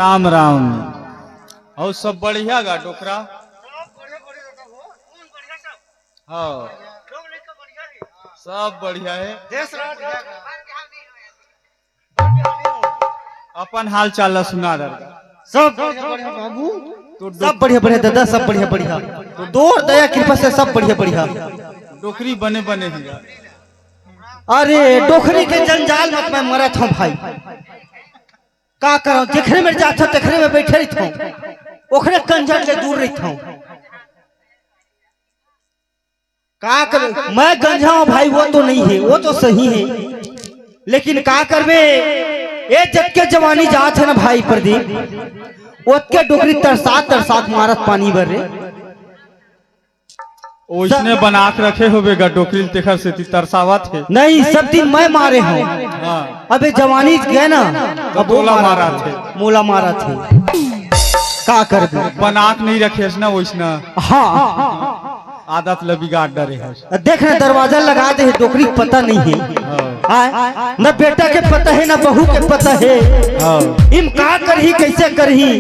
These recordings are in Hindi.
राम राम। और सब बढ़िया गा डोकरा? हाँ सब बढ़िया है। अपन हाल चाल सुना दरगा। सब बढ़िया बाबू, सब बढ़िया बढ़िया दादा, सब बढ़िया बढ़िया। दो दया कृपा से सब बढ़िया बढ़िया। डोकरी बने बने ही। अरे डोकरी के जंजाल में मैं मरा था भाई। का करो, जेखरे में जाता तेखरे में बैठे रही था, ओखरे कंजर से दूर रही था। का कर, मैं गंजा हूं भाई, वो तो नहीं है, वो तो सही है, लेकिन का करबे, ये जग के जवानी जात है ना भाई प्रदीप, उसके डोकरी तरसात मारत पानी भर रे। ओइसने बना के रखे होबेगा डोकरी तेखर से तरसावत है। नहीं, सब दिन मैं मारे हूँ। हाँ। अबे जवानी गए ना, तो मोला मारा थे, मोला मारा थे। का कर बना के नहीं रखे ना ओइसना। हाँ आदत ल बिगाड़ डरे है। देख ना, दरवाजा लगा दे, डोकरी पता नहीं है। न बेटा के पता है, न बहू के पता है। इम का करही, कैसे करही,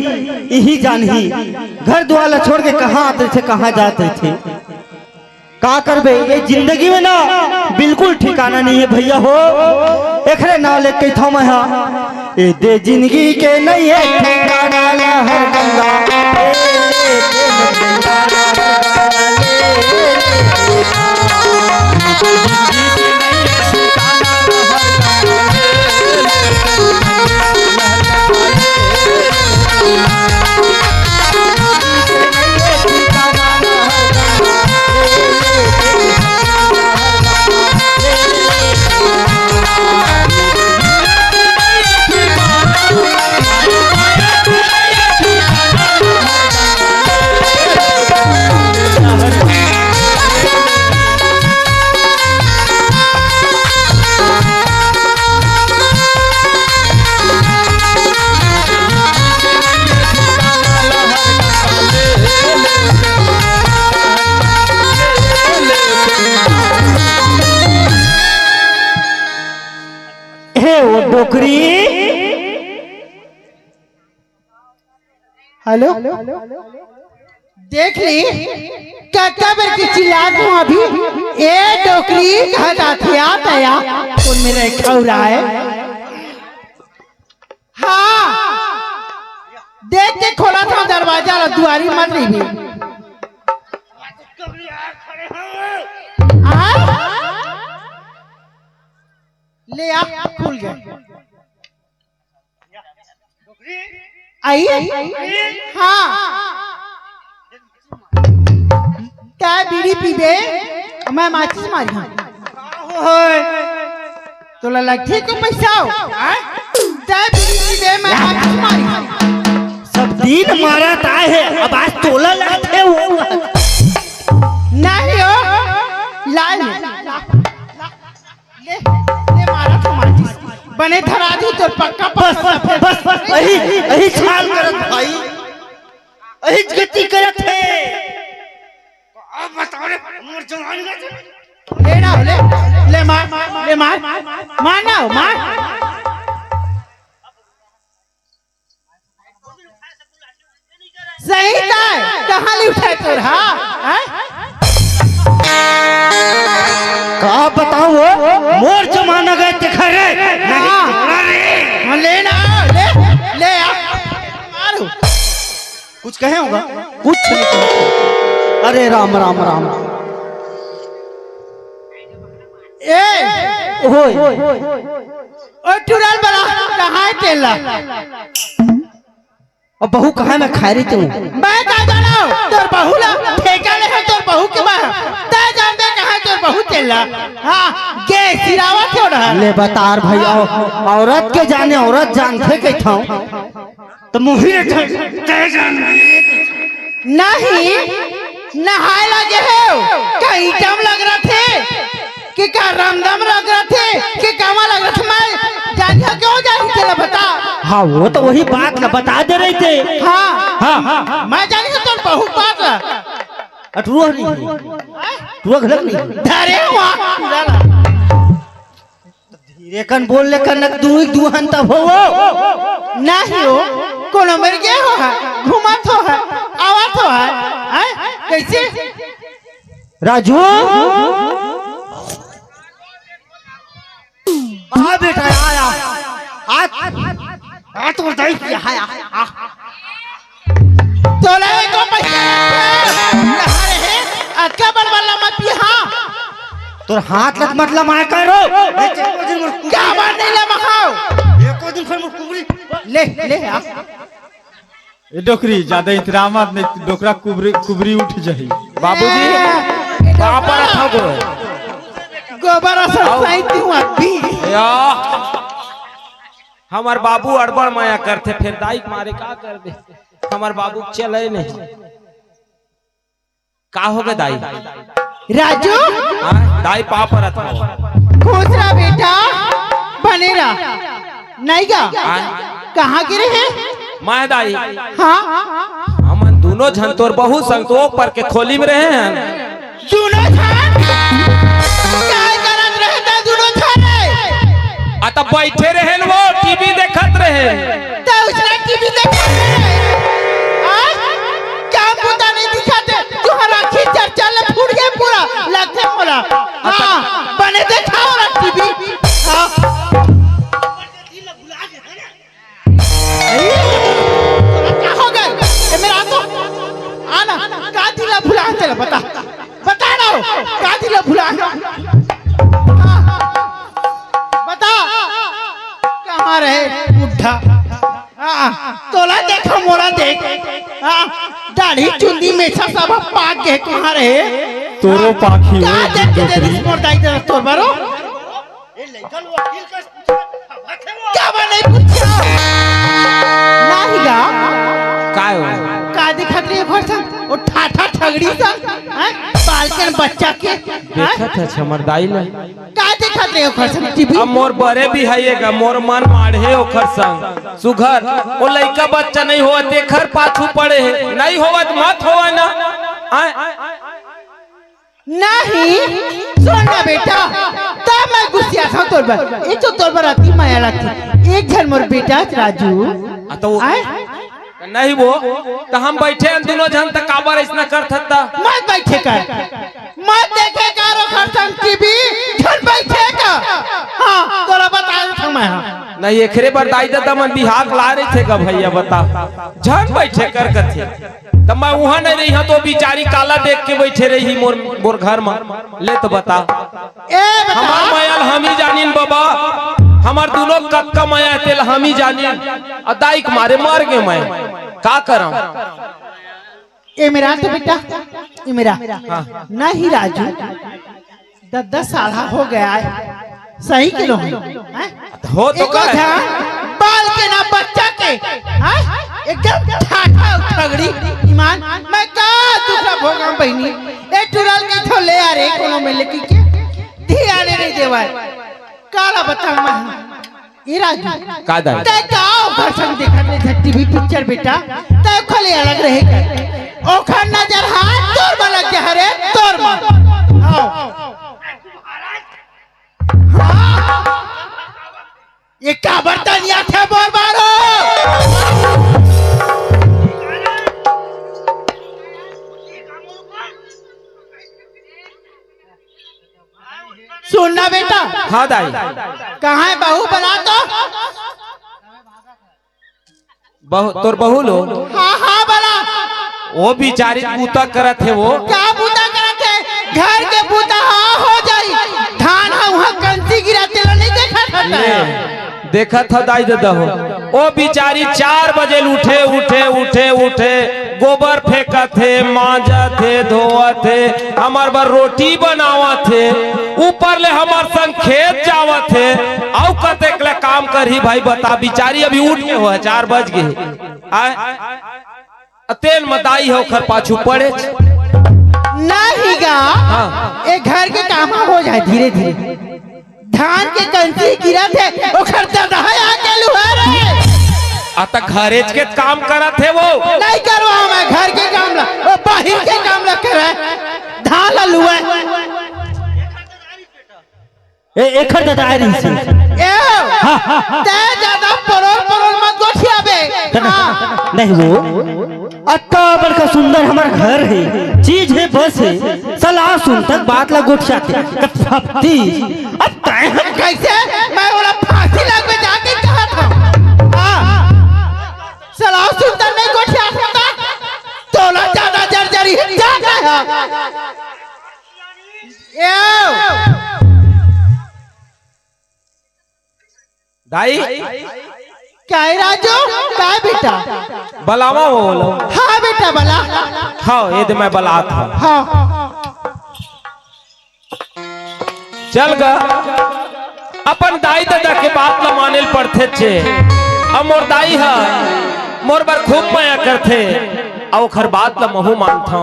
यही जानही। घर द्वार छोड़ के कहाँ आते थे, कहाँ जाते थे। का करबे, ये जिंदगी में ना बिल्कुल ठिकाना नहीं है भैया हो। एकरे नाव ले के था मैं, ए दे जिंदगी के नहीं है ठिकाना लहर गंगा। डोकरी हेलो, देख ली कत्ता बर की चिल्लात हूँ अभी। ए डोकरी कहा थिया तया कौन मेरा खौरा है। हाँ देख के खोला था दरवाजा, दुआरी मत रही भी। ले आ, खुल गया। आई हाँ, क्या बीड़ी पीबे, मैं माचिस मारी हूँ। तो लट्ठी को पैसा क्या बीड़ी पीबे, मैं माचिस मारी हूँ। सब दिन मारा ताए है, अब आज तोला लाते वो नहीं हो। लाल ले मारा तो माचिस बने धरा दी तो पक्का। बस यही छाल करत भाई, यही गति करत है। अब बताओ रे, मोर जवान ले ना ले मार ना मार। सही था, कहाँ ले उठाए तो रहा। का बताओ, मोर जमाना गए देखा रे। ले ना ले मारो। कुछ कहे होगा, कुछ नहीं कहे। अरे राम राम राम। ए ओए ओ टुरल बड़ा कहाँ है तेला। अब बहू कहाँ मैं खा रही तू। मैं का जानो, तोर बहू ला ठेका ले है, तोर बहू के मैं ते जानते कहाँ है तोर बहू तेला। हाँ गे सिरावा क्यों रहा। ले बतार भाई, औरत के जाने औरत जानते के था तो मुही नहीं नहाए लगे हो, कहीं दम लग रहा थे कि का रामदम लग रहा थे कि कामा लग रहा था। मैं जानिया क्यों जानी तेरा बता। हाँ वो तो वही बात ना बता दे रहे थे। हाँ मैं जानी तो बहुत बात है। अटरुआ नहीं, टुआ गलत नहीं। धरे हुआ रेकन बोल ले कनक दू हंता हो नहीं हो कोनो मर गया हो है घुमत हो है आवत हो है हैं? कैसे राजू आ बेटा आया आ तो दाई आया तोले को पैसा लहर है अक्का बड़वाला मत पिहा तोर हाथ लत मतलब मार करो क्या बात नहीं ले मखाओ एको दिन फिर मुर कुबरी ले ले आ ए डोकरी ज्यादा इतरामत नहीं डोकरा कुबरी कुबरी उठ जाही बाबूजी कहाँ पर रखा गो गोबर असर सही तू अभी या हमार बाबू अड़बड़ माया करते फिर दाई मारे का कर दे हमार बाबू चले नहीं का हो गए दाई राजू दाई पा पर खुश रहा बेटा बनेरा नहीं गा कहाँ गिरे हैं माय दाई हाँ हम दोनों झन तोर बहुत संतोष पर के खोली में रहे हैं दोनों छान क्या करत रहे ता दोनों छाने अतः बैठे रहे वो टीवी देखत रहे तो उसने टीवी देखा काम बुता नहीं दिखाते तुम्हारा खींचा चल फूट गया पूरा लगते बोला हाँ बने देखाओ ना टीवी हाँ क्या हो गया ये मेरा तो आना का दिला भुला चला बता बता ना का दिला भुला बता कहाँ रहे बुढ़ा तोला देखो मोरा देख दाढ़ी चुंदी मेछा सब पाक के कहाँ रहे तोरो पाखी क्या हो देख के दे डोकरी दिस मोर दाई दे तोर बारो क्या बने पूछा नहीं गा काय हो का दिखत रही घर से वो ठाठा ठगड़ी सा हैं बालकन बच्चा के देखत है हमर दाई ने का दिखत रही घर से टीवी अब मोर बरे भी है मोर मन माढ़े ओखर संग सुघर ओ लइका बच्चा नहीं होत देखर पाछू पड़े है नहीं होवत मत होवा ना आय नहीं सुनना बेटा तब मैं गुस्सा था तोर पर ये तो तोर पर आती माया लगती एक जन मोर बेटा राजू तो आय नहीं वो तो हम बैठे हैं दोनों जन तक काबर इसना कर थता मत बैठे कर मत देखे कारो खर्चन टीवी जन बैठे का हां तोरा बता था मैं हां नहीं एकरे पर दाई दादा मन बिहाक ला रहे थे का भैया बता जन बैठे कर कथे तब मैं वहां नहीं रही तो बिचारी काला देख के बैठे रही मोर घर में ले तो बता ए बता हमार मायल हम ही जानिन बाबा हमार दोनों कक्का माया तेल हम ही जानिन अदाई के मारे मार गए मैं का करम ए मेरा तो बेटा ये मेरा नहीं राजू 10 साल हो गया है सही किलो है हो तो का है? बाल के ना बच्चा के हैं एकदम ठाठा ठगड़ी ईमान मैं का दूसरा भोगा बहनी ए टुरल के थो ले आ रे कोनो में लेके के धियाने नहीं देवा काला बता मैं ये राजू का दाई ते गाओ घर संग देखा रे टीवी पिक्चर बेटा ते खले अलग रहे ओखर नजर हाथ तोर में लग जा रे तोर में आओ ये क्या बर्तन या थे बोल मारो सुनना बेटा हाँ दाई कहाँ है बहू बना तो तोर बहू लो हाँ हाँ बना वो बिचारी बूता करत है वो क्या बूता करते घर के बूता हाँ हो जाई धान हाँ वहाँ कंसी गिराते लो नहीं देखा था देखा था दाई दादा हो ओ बिचारी 4 बजे उठे गोबर फेंका थे मांजा थे धोआ थे हमार बार रोटी बनावा थे ऊपर ले हमार संग खेत जावा थे आउ कते ले काम करही भाई बता बिचारी अभी उठ के हो 4 बज गए आय तेल मदाई हो खर पाछू पड़े नहीं गा एक घर के काम हो जाए धीरे धीरे धान के कंसी गिरा थे ओखर दहाया के लुहा रे आता घरेज के काम करा थे वो नहीं करवा मैं घर के काम ला वो बाहर के काम ला करे धान ला लुआ एखर दादा रही से ए ते ज्यादा परोल मत गोठियाबे हाँ। नहीं वो अत्ता बड़का सुंदर हमारा घर है, चीज है बस है, सलाह सुन तक बात ला गोठियाते अब कैसे मैं बोला फांसी लगवे जाके कहा था हाँ। सलाह सुनता नहीं गोठिया सकता तोला ज्यादा जर्जरी है जा कहा दाई क्या है राजू क्या है बेटा बलावा वो बोलो। हाँ बेटा बला हाँ ये तो मैं बलात हूँ। हाँ चल गा अपन दाई दादा के बात न माने पड़ते छे। अब मोर दाई है मोर बर खूब माया करते और खर बात ल महू मानता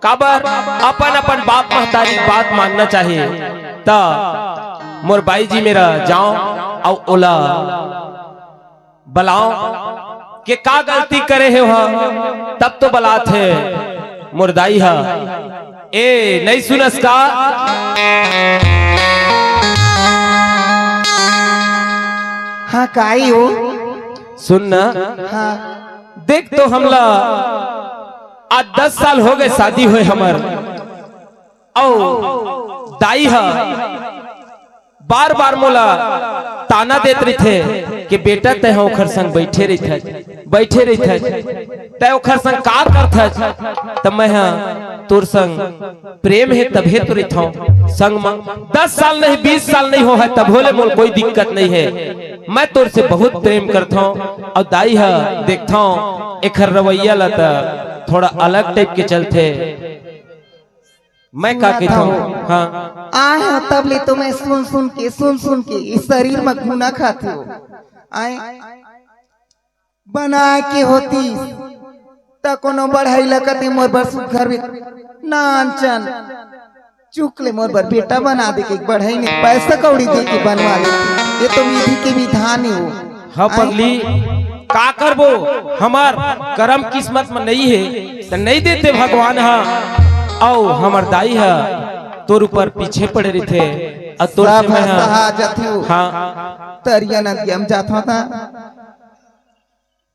काबर अपन अपन बाप महतारी बात मानना चाहिए। ता मोर बाई जी मेरा जाओ और ओला बलाओ के का गलती करे है तब तो बलात है मोर दाई है। ए नहीं सुनस का हाँ काई हो सुन ना हाँ देख तो हमला आज 10 साल हो गए शादी हुए हमर औ दाई है बार बार मोला ताना देत रही थे कि बेटा तय ओखर संग बैठे रही तय ओखर संग का करथ तब मैं तोर संग प्रेम है तभे तो रही संग में 10 साल नहीं 20 साल नहीं हो है तब होले मोल कोई दिक्कत नहीं है। मैं तोर से बहुत प्रेम करता हूँ और दाई है देखता हूँ एखर रवैया लता थोड़ा अलग टाइप के चलते मैं का कहता हूँ हाँ आए तब ले तो मैं सुन के इस शरीर में घुना खाती हो आए बना के होती त कोनो बढ़ाई लगती मोर बर सुघर नानचन चुक ले मोर बर बेटा बना दे के बढ़ाई ने पैसा कौड़ी दे के बनवा ले ये तो विधि के विधान ही हो। हाँ पगली का करबो हमार कर्म किस्मत में नहीं है तो नहीं देते भगवान हाँ औ हमर दाई है तोर ऊपर पीछे पड़े रही थे और तोर से मैं हाँ तरिया नदी हम जाता था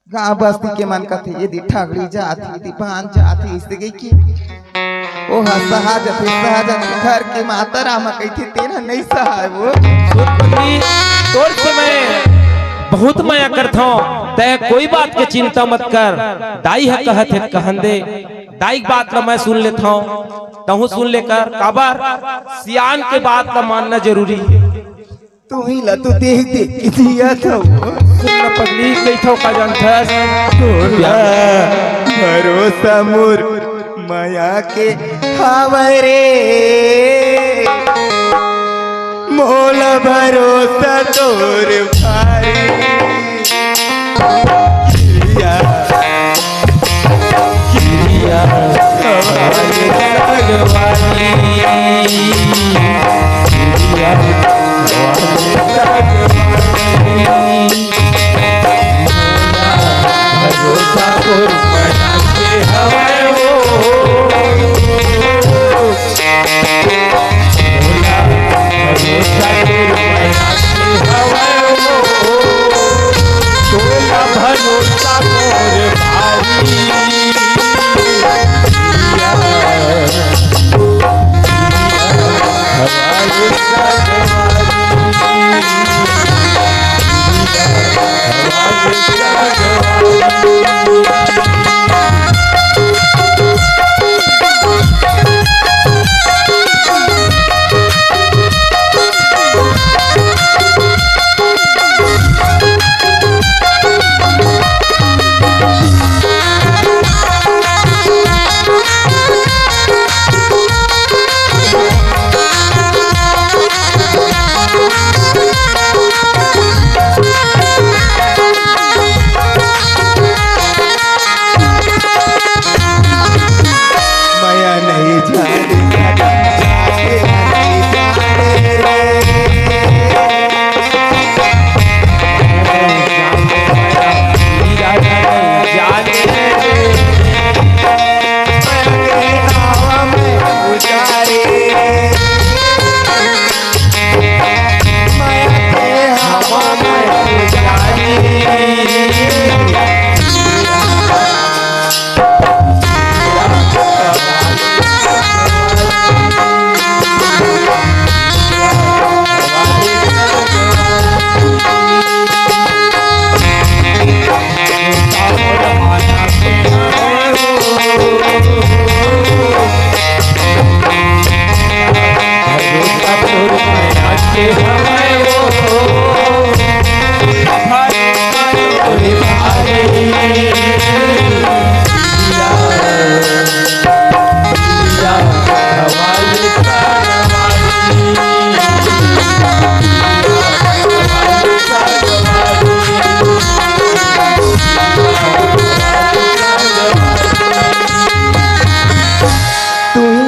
गांव बस्ती के मन का थे यदि ठगड़ी जाती यदि बांध जाती इससे गई की ओ हा सहा घर के माता रामा कही थी तेरा नहीं सहा वो तोर से मैं बहुत माया करता हूँ तय कोई बात के चिंता मत कर दाई है कहत है कहन दे दाई बात ला मैं सुन लेता हूँ तहु सुन लेकर काबर सियान के बात ला मानना जरूरी है। तू ही ला तू देख किया था सुन पगली कैथो का जानथस भरोसा मोर माया के हावरे मोल भरोसा तोर भाई भरोसा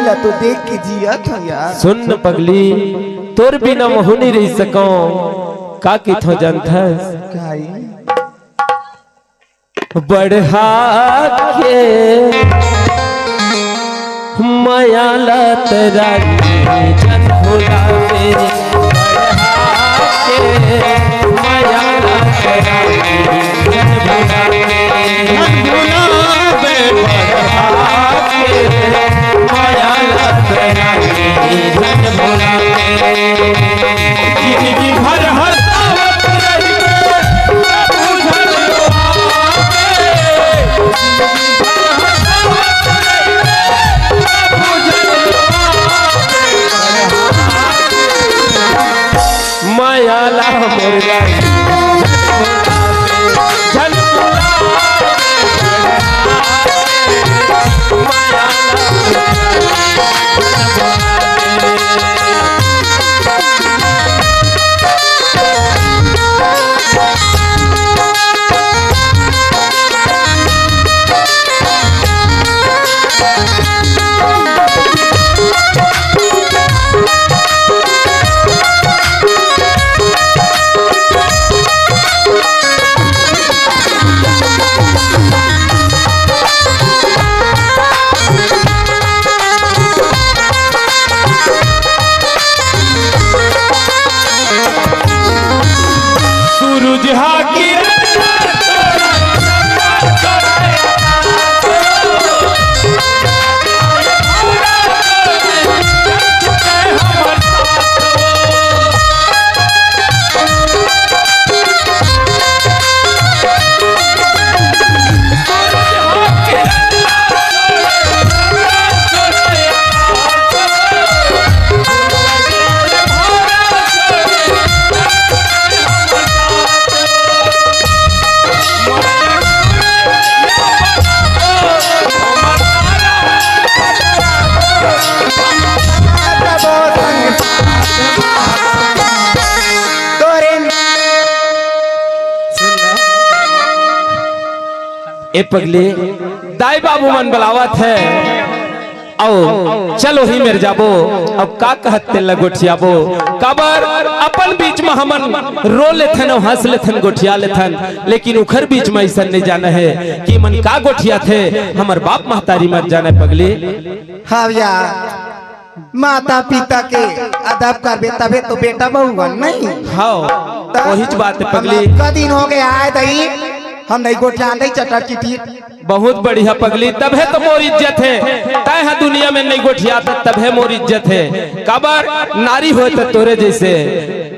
ला तो देख के जिया था यार। सुन न पगली, तोर बिना महू नहीं रह सको। का की थो जानथस काई बढ़ा के माया लत रानी जन भुलावे। बढ़ा के माया लत रानी जन भुलावे। बढ़ा के माया लत रानी जन भुलावे। जिंदगी भर हंसावत रही बुझल मायाला मुर्गा सूरज हाकी ए पगले दाई बाबू मन बुलावत है। आओ चलो ही मेरे जाबो। अब का कहते लगोठियाबो कबर अपन बीच में हमन रो लेथन और हंस लेथन गोठिया लेथन। लेकिन उखर बीच में ऐसा नहीं जाना है कि मन का गोठिया थे। हमर बाप महतारी मत जाने पगले। हाँ यार, माता पिता के अदब करबे तबे तो बेटा बहुआ नहीं। हाँ वही बात है पगली। का दिन हो गया आए दई हम नहीं गोठिया नहीं चटा चिटी। बहुत बढ़िया पगली, तब है तो मोर इज्जत है। तय है दुनिया में नहीं गोठिया तब है मोर इज्जत है। कबर नारी हो तो तोरे जैसे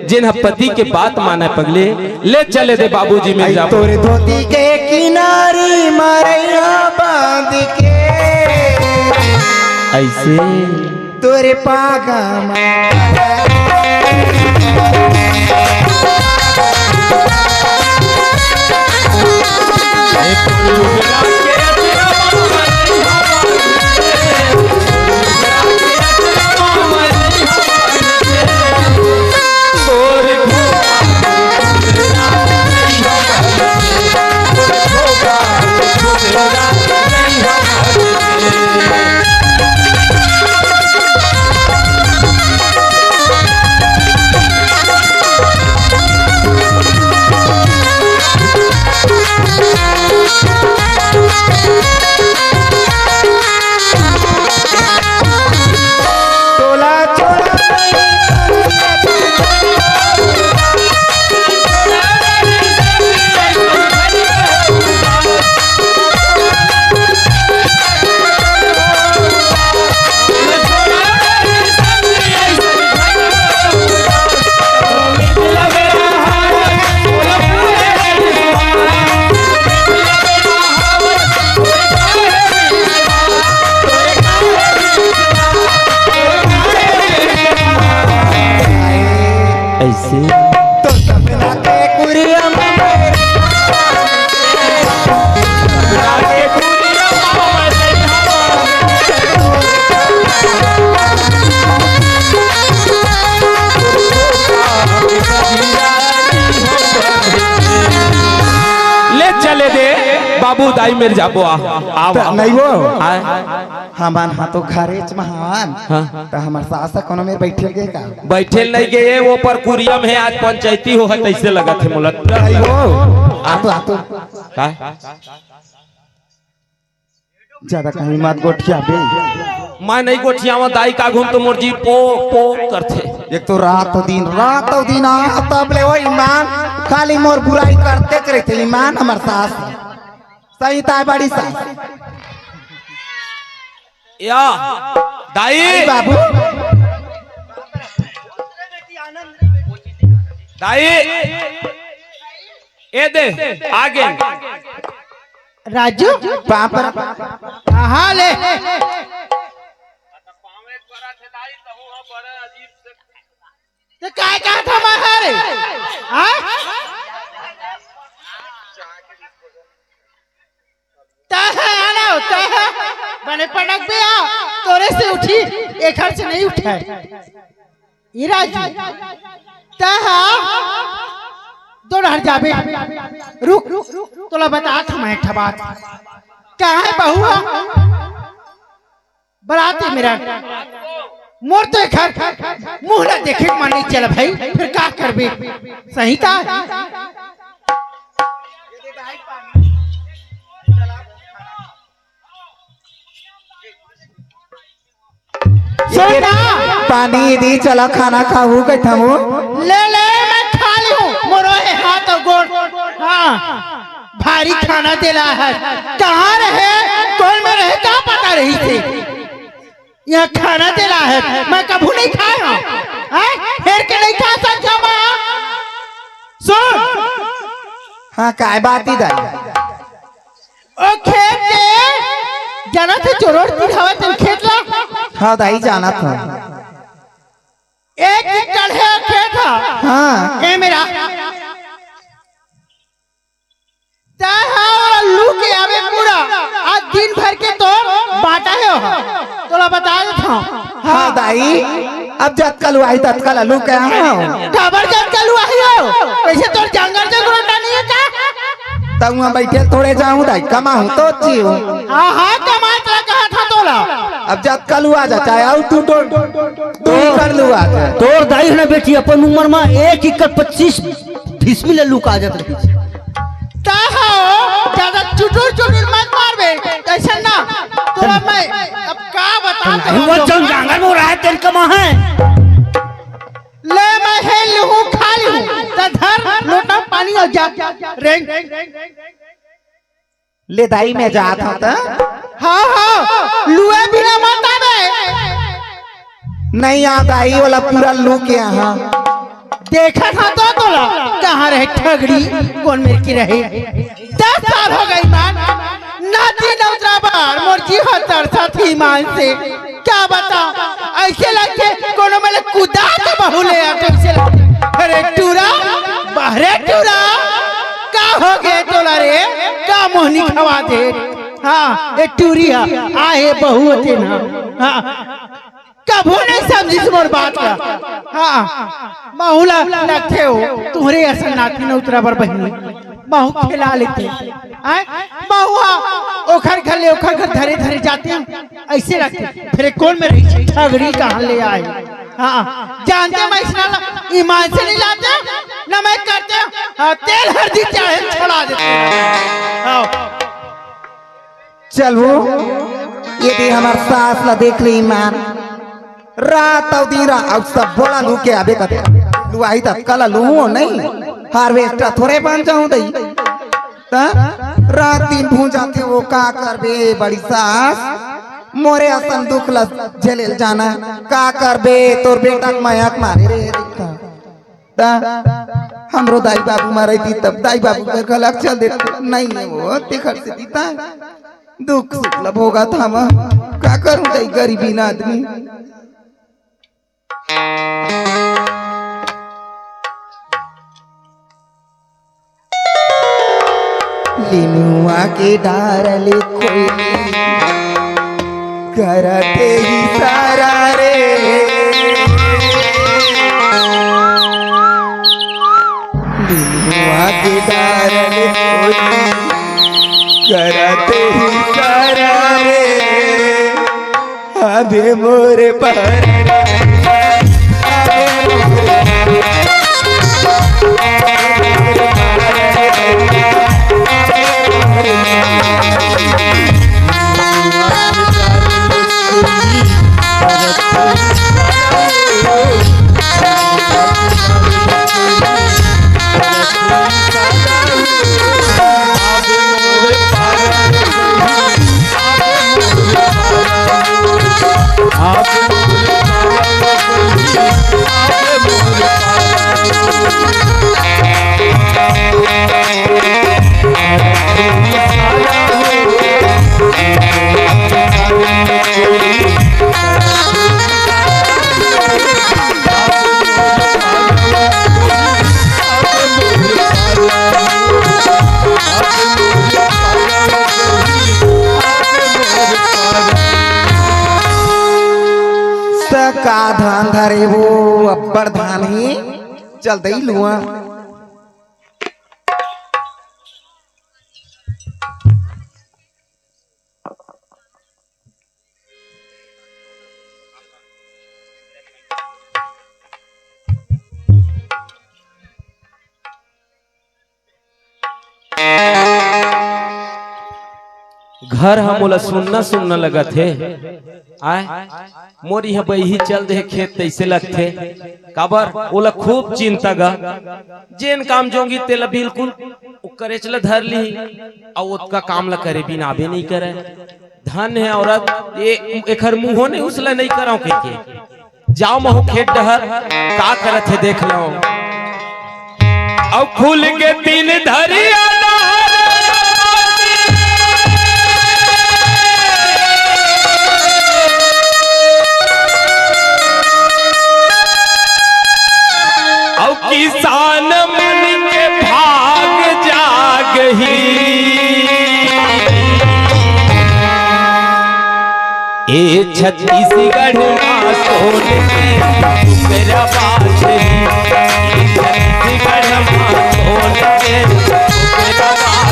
जिन पति के बात माना पगले। ले चले दे बाबूजी में जा। तोरे धोती के किनारी मारिया बांध के ऐसे तोरे पागा बाबू दाई मेरे जाबो आ नहीं वो हमान हाँ तो घरेच महान हाँ। तो हमार सास कोनो में बैठे गए का बैठे नहीं गए वो पर कुरियम है आज पंचायती हो है तैसे लगा थे मुला आतो का ज्यादा कहीं मत गोठिया बे मैं नहीं गोठियावा दाई का घूम तो मोर जी पो पो करथे। एक तो रात दिन तब ले वो ईमान खाली मोर बुराई करते करे थे ईमान हमार सास सही ताय बड़ी सास या दाई बाबू दाई ए दे आगे राजू पापा हाँ ले तो काय कहा था महारे बने पटक भी आ तोरे से उठी एक हाथ से नहीं उठा ये राजू तहा दौड़ हट जाबे रुक तोला बता था मैं एक बात कहाँ है बहुआ बराती मेरा मोर तो घर मुंह ना देखे मन नहीं चला भाई फिर क्या करबे सही था पानी दी चला खाना खाऊ गई था वो ले मैं खा ली हूँ मोरो है हाथ और गोड़ हाँ भारी खाना दिला है कहाँ रहे कौन में रहे क्या पता रही थी यहाँ खाना दिला है मैं कभी नहीं खाया फिर के नहीं खा सकता मैं सुन हाँ काय बात इधर ओ खेत के जाना थे चोरोड़ की हवा तुम खेत ला हाँ दाई जाना था एक एकड़ है खेत था हाँ ए मेरा लू के आवे पूरा आज दिन भर के तो बांटा है तोला बता देता हूँ हाँ दाई अब जब कल आई तत्काल लू के खबर जब कल आई हो कैसे तोर जंगल से गुरंडा नहीं है क्या तब वहाँ बैठे थोड़े जाऊँ दाई कमाऊँ तो अच्छी हूँ हाँ हाँ कमा कहा था तोला अब जब कल आ जाता है और तू कर लू आ जाए तोर दाई है ना बेटी अपन उम्र में 1 एकड़ 25 फीसमी ले लू का जात रही ज्यादा चुटुर मत मारबे कैसे ना तोरा मैं अब का बता वो चल जंगल में रहा है तेल कमा है ले मैं हेल हूँ खा लूँ तो धर लोटा पानी और जा रेंग ले दाई में जात होता हाँ लुए बिना मत आवे नहीं आ दाई वाला पूरा लू के यहाँ देखा था तो तोला कहाँ रहे ठगड़ी कौन मेरे की रहे 10 साल हो गई मान नाती नौतरा बार मोर जी हतर साथी मान से क्या बता ऐसे लगते कोनो मेले कुदा तो बहु ले आते ऐसे अरे टूरा बाहरे टूरा का हो गए तोला रे का मोहनी खवा दे हाँ ये टूरिया आए बहु होते ना हाँ कबू नहीं समझी मोर बात का हाँ बहुला लगते हो तुम्हारे ऐसा नाती न उतरा बर बहनी बहु खिला लेते बहुआ ओखर घर ले ओखर घर धरे धरे जाते हैं ऐसे लगते फिर कौन में रही ठगड़ी कहाँ ले आए हाँ जानते मैं इसना ईमान से नहीं लाते न मैं करते हाँ, तेल हल्दी चाहे छोड़ा देते चल वो ये भी हमार सास ला देख ली ईमान रात और दिन अब सब बोला लू के आबे कते लू आई तक कल लू नहीं हार्वेस्टर थोड़े बन जाऊं दई रात दिन भून जाते वो का करबे बड़ी सास मोरे असन दुख ल झेल जाना का करबे तोर बेटा मयक मारे रे हमरो दाई बाबू मारे थी तब दाई बाबू के गलत चल देते नहीं है वो ते घर से दीता दुख सुख लब होगा था का करूं दाई गरीबी ना आदमी लिनुआ के डारले कोई करते ही सारा रे लिनुआ के डारले कोई करते ही सारा रे आवे मोरे पर का धान धरे वो अब्बर धान ही चल दई लुआ घर हम बोला सुनना सुनना लगा थे आए मोरी यहाँ बही चल दे खेत तैसे लगथे काबर ओला खूब चिंता गा जेन काम जोंगी तेला बिल्कुल करे चला धर ली और उसका काम ला करे बिना आबे नहीं करे धन है औरत ये एखर मुंहो नहीं उसला नहीं कराओ के जाओ महु खेत डहर का करत है देख लो अब खुल के तीन धरिया किसान मन के भाग जाग ही ए छत्तीसगढ़ में सोने मेरा बात छत्तीसगढ़ में सोने मेरा बात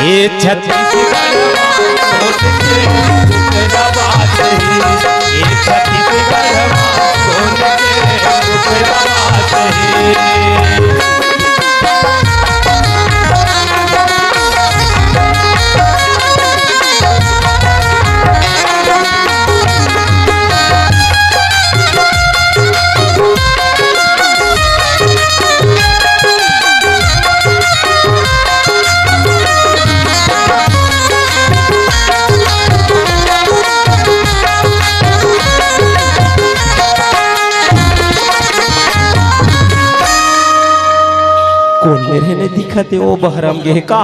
ये छत्तीसगढ़ ये छत्तीसगढ़ कौन मेरे ने दिखते ओ बहरम गे का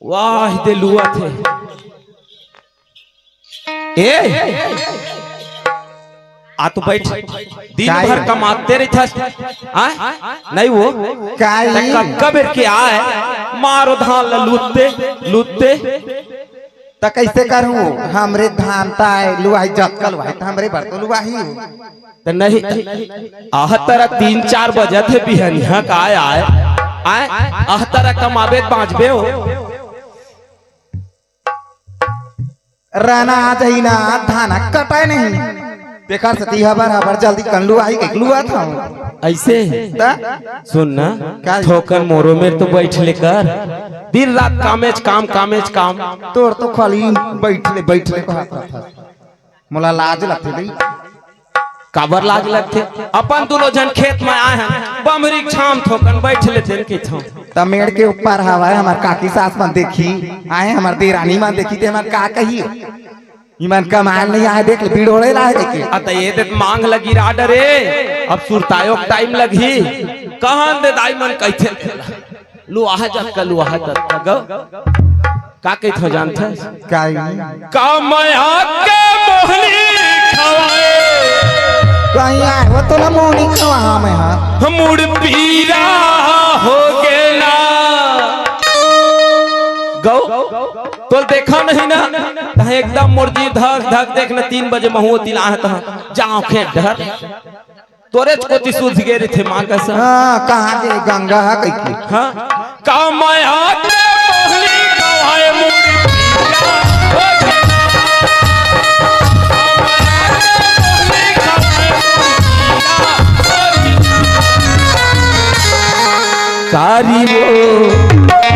वाह दे लुआ थे ए आ तो बैठ दिन भर कमाते रहे था नहीं वो कबर के आए मारो धान लूटते लूटते तो कैसे करूं हमरे धान ताए लुआई जक्कल भाई हमरे बरतो लुआही तो नहीं आह तरह 3-4 बजे थे बिहनिया का आए आह तरह कमाबे बाँचबे हो रहना आ जाही ना धाना कटाए नहीं बेकार सती हबर हबर जल्दी कल्लू आई के लुआ था ऐसे सुन ना ठोकर मोरो में तो बैठ लेकर दिन रात कामेज काम कामेज काम तोर तो खाली बैठ ले को हाथ मोला लाज लगते भाई काबर लाज लगते अपन दोनों जन खेत में आए हैं बमरी छाम ठोकन बैठ लेते के छाम तमेड़ के ऊपर हवा है हमार काकी सास मन देखी आए हमार देरानी मन देखी ते हमार का कही ईमान कमाल नहीं आए देख ले बिड़ोड़े लाए देखे अत ये दे मांग लगी राडर रे अब सुरतायो टाइम लगी कहां दे दाई मन कैथे लू आहा जत का लू आहा जत का गो का कहत हो जानता काई कामया के मोहनी खवाए कहीं आए वो तो ना मोहनी खवा मैं हां मुड़ पीरा हो गेला गौ तो देखा नहीं ना कहे एकदम मुर्जी धक धक देखना 3 बजे महू तिला है जाओ खे डर तोरे कोती सूझ गए रे थे मां का सा हाँ कहाँ के गंगा है कहीं हां का माया के मोहनी गवाए मुड़ी कारी वो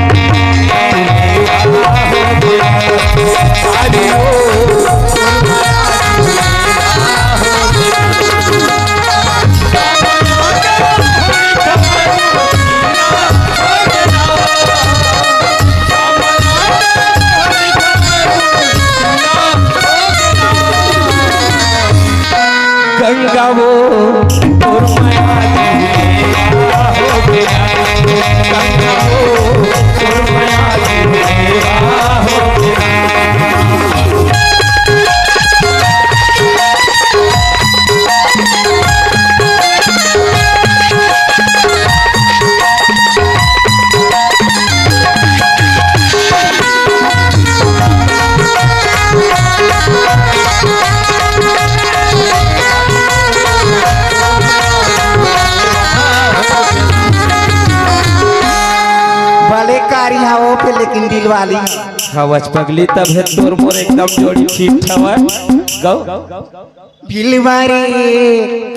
गंगा वो और माया हो गया गंगा वो और माया हो गया भले कारी हवो पे लेकिन दिल वाली हवच पगली तब है तोर मोर एकदम जोड़ी ठीक ठवा गौ दिल मारे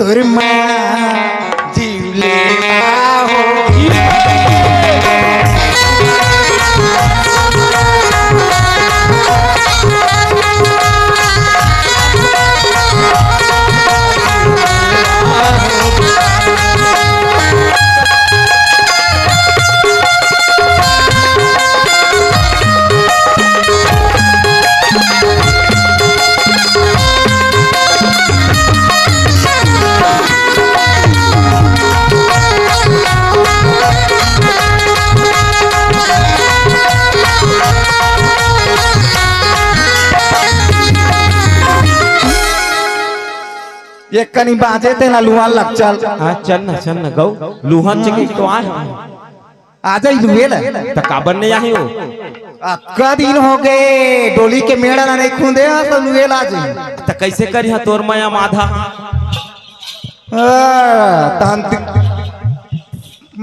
तुर माया जीवले हो ये कनी बाजे थे ना लुहान लग चल हां चल ना गौ लुहान चके तो आ आ जाई लुहेल त काबर ने यही हो का दिन हो गए डोली के मेड़ा ना नहीं खुंदे तो लुहेल आ जाई त कैसे करी हा तोर माया माधा तहन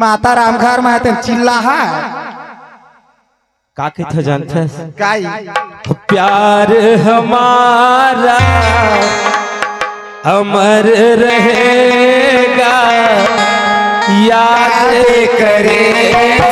माता रामघर में आते चिल्ला है का कहते जानते काई प्यार हमारा अमर रहेगा याद करेगा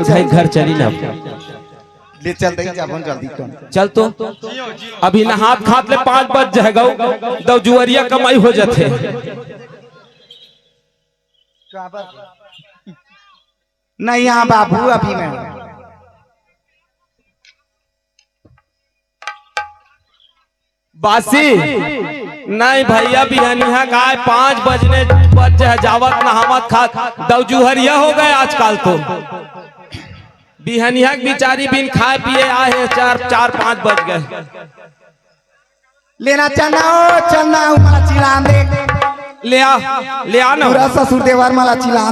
भाई घर चली ना ले चल दे जाबन जल्दी कर चल तो अभी ना हाथ खात ले 5 बज जाएगा दो जुअरिया कमाई हो जाते नहीं यहाँ बाबू अभी मैं बासी नहीं भैया बिहनिया गाय 5 बजने बज जावत नहावत खात दो जुहरिया हो गए आजकल तो बिहनिया बिचारी बिन खाए पिए आए 4-5 बज गए लेना चलना ओ चलना मला चिल्लान दे ले आ ना पूरा ससुर देवर मला चिल्लान